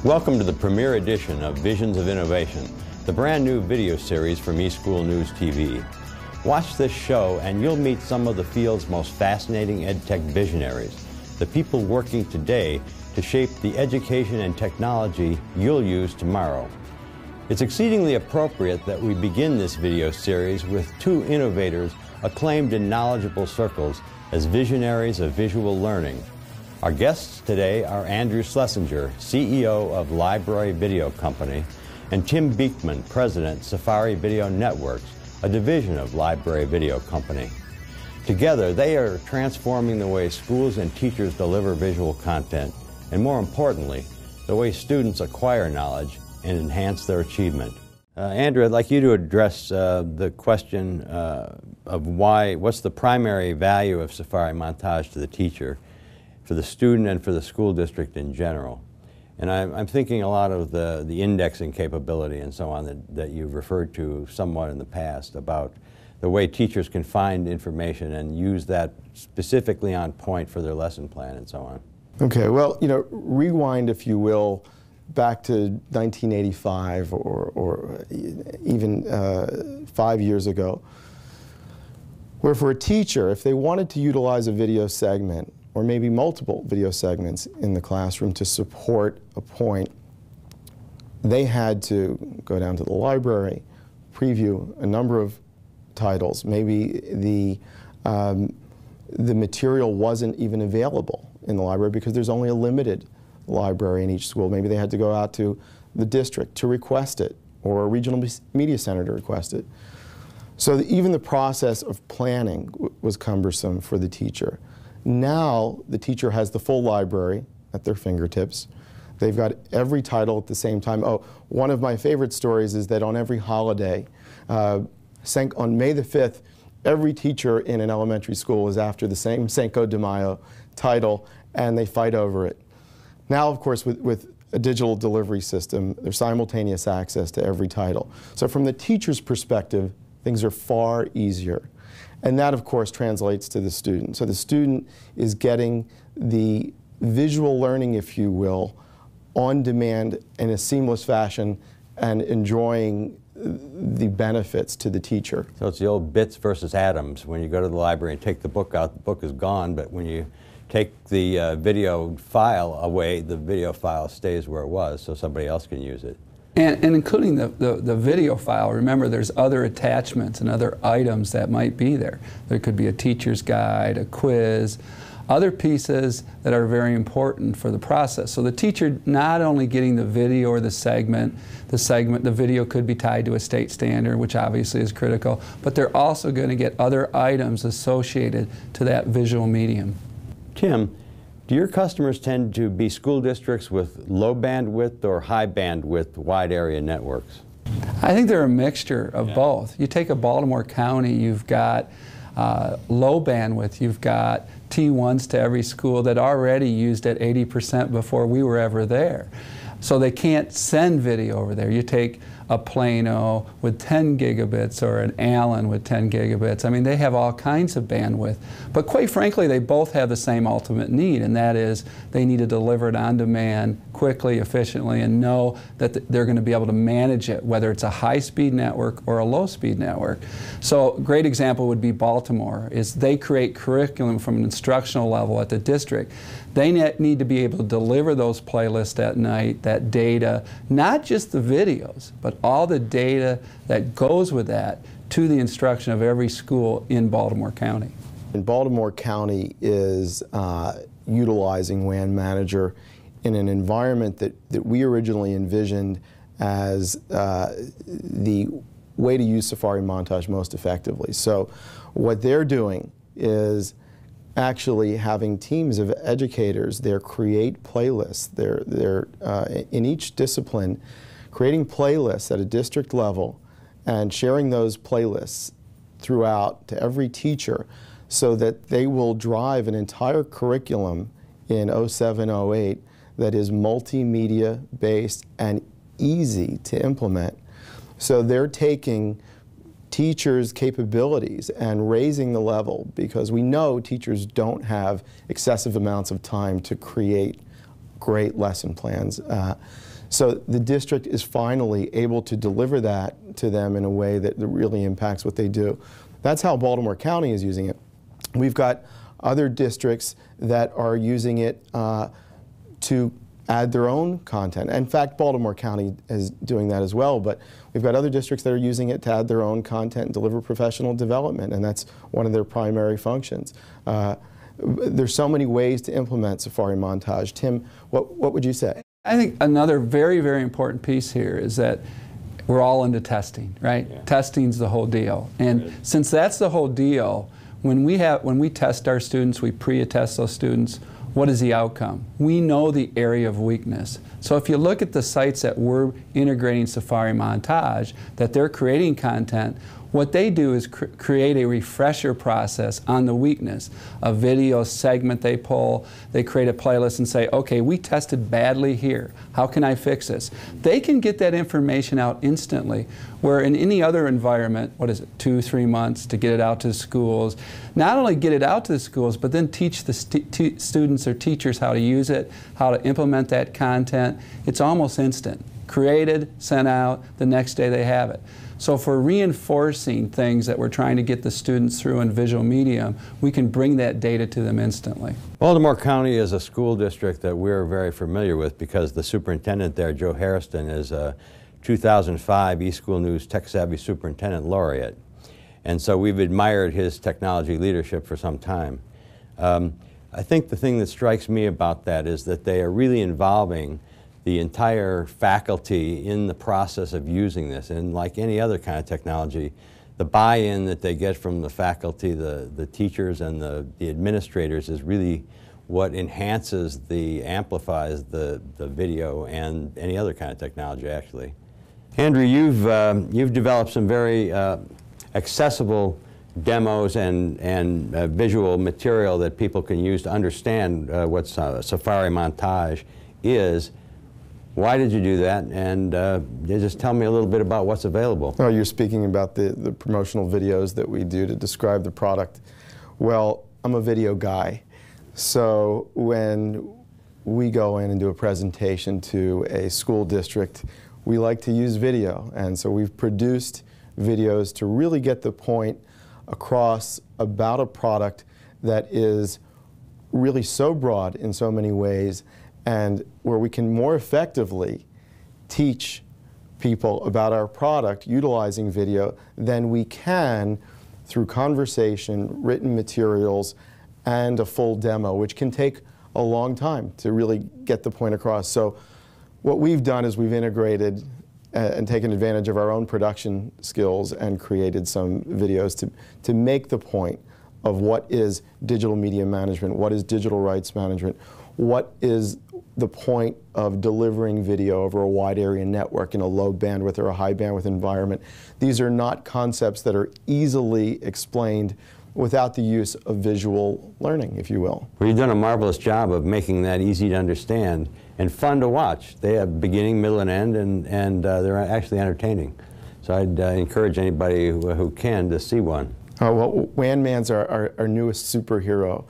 Welcome to the premiere edition of Visions of Innovation, the brand new video series from eSchool News TV. Watch this show and you'll meet some of the field's most fascinating EdTech visionaries, the people working today to shape the education and technology you'll use tomorrow. It's exceedingly appropriate that we begin this video series with two innovators acclaimed in knowledgeable circles as visionaries of visual learning. Our guests today are Andrew Schlessinger, CEO of Library Video Company, and Tim Beekman, President, Safari Video Networks, a division of Library Video Company. Together, they are transforming the way schools and teachers deliver visual content, and more importantly, the way students acquire knowledge and enhance their achievement. Andrew, I'd like you to address the question of what's the primary value of Safari Montage to the teacher, for the student, and for the school district in general. And I'm thinking a lot of the indexing capability and so on that you've referred to somewhat in the past about the way teachers can find information and use that specifically on point for their lesson plan and so on. Okay, well, rewind, if you will, back to 1985 or even 5 years ago, where for a teacher, if they wanted to utilize a video segment, or maybe multiple video segments in the classroom to support a point, they had to go down to the library, preview a number of titles. Maybe the material wasn't even available in the library because there's only a limited library in each school. Maybe they had to go out to the district to request it, or a regional media center to request it. So even the process of planning was cumbersome for the teacher. Now the teacher has the full library at their fingertips. They've got every title at the same time. Oh, one of my favorite stories is that on every holiday, on May the 5th, every teacher in an elementary school is after the same Cinco de Mayo title, and they fight over it. Now, of course, with a digital delivery system, there's simultaneous access to every title. So from the teacher's perspective, things are far easier. And that, of course, translates to the student. So the student is getting the visual learning, if you will, on demand in a seamless fashion and enjoying the benefits to the teacher. So it's the old bits versus atoms. When you go to the library and take the book out, the book is gone, but when you take the video file away, the video file stays where it was, so somebody else can use it. And including the video file, remember there's other attachments and other items that might be there. There could be a teacher's guide, a quiz, other pieces that are very important for the process. So the teacher not only getting the video or the video could be tied to a state standard, which obviously is critical, but they're also going to get other items associated to that visual medium. Tim, do your customers tend to be school districts with low bandwidth or high bandwidth wide area networks? I think they're a mixture of both. You take a Baltimore County, you've got low bandwidth, you've got T1s to every school that already used at 80% before we were ever there. So they can't send video over there. You take a Plano with 10 gigabits or an Allen with 10 gigabits. I mean, they have all kinds of bandwidth. But quite frankly, they both have the same ultimate need, and that is they need to deliver it on demand, quickly, efficiently, and know that they're going to be able to manage it, whether it's a high-speed network or a low-speed network. So a great example would be Baltimore, is they create curriculum from an instructional level at the district. They need to be able to deliver those playlists at night, that data, not just the videos, but all the data that goes with that to the instruction of every school in Baltimore County. And Baltimore County is utilizing WAN Manager in an environment that we originally envisioned as the way to use Safari Montage most effectively. So what they're doing is actually having teams of educators there create playlists. They're in each discipline creating playlists at a district level and sharing those playlists throughout to every teacher so that they will drive an entire curriculum in 07-08 that is multimedia based and easy to implement. So they're taking teachers' capabilities and raising the level, because we know teachers don't have excessive amounts of time to create great lesson plans. So the district is finally able to deliver that to them in a way that really impacts what they do. That's how Baltimore County is using it. We've got other districts that are using it to add their own content. In fact, Baltimore County is doing that as well, but we've got other districts that are using it to add their own content and deliver professional development, and that's one of their primary functions. There's so many ways to implement Safari Montage. Tim, what would you say? I think another very, very important piece here is that we're all into testing, right? Yeah. Testing's the whole deal. And since that's the whole deal, when we test our students, we pre-attest those students, what is the outcome? We know the area of weakness. So if you look at the sites that we're integrating Safari Montage, that they're creating content, what they do is create a refresher process on the weakness. A video segment they pull, they create a playlist and say, okay, we tested badly here. How can I fix this? They can get that information out instantly, where in any other environment, what is it, 2-3 months to get it out to the schools. Not only get it out to the schools, but then teach the students or teachers how to use it, how to implement that content. It's almost instant. Created, sent out, the next day they have it. So for reinforcing things that we're trying to get the students through in visual medium, we can bring that data to them instantly. Baltimore County is a school district that we're very familiar with because the superintendent there, Joe Hairston, is a 2005 eSchool News Tech Savvy Superintendent Laureate. And so we've admired his technology leadership for some time. I think the thing that strikes me about that is that they are really involving the entire faculty in the process of using this. And like any other kind of technology, the buy-in that they get from the faculty, the teachers, and the administrators is really what enhances, amplifies the video and any other kind of technology, actually. Andrew, you've developed some very accessible demos and visual material that people can use to understand what Safari Montage is. Why did you do that? And just tell me a little bit about what's available. Oh, you're speaking about the promotional videos that we do to describe the product. Well, I'm a video guy. So when we go in and do a presentation to a school district, we like to use video. And so we've produced videos to really get the point across about a product that is really so broad in so many ways, and where we can more effectively teach people about our product utilizing video than we can through conversation, written materials, and a full demo, which can take a long time to really get the point across. So what we've done is we've integrated and taken advantage of our own production skills and created some videos to make the point of what is digital media management, what is digital rights management, what is the point of delivering video over a wide area network in a low bandwidth or a high bandwidth environment. These are not concepts that are easily explained without the use of visual learning, if you will. Well, you've done a marvelous job of making that easy to understand and fun to watch. They have beginning, middle, and end, and they're actually entertaining. So I'd encourage anybody who can to see one. Well, Wan Man's our newest superhero.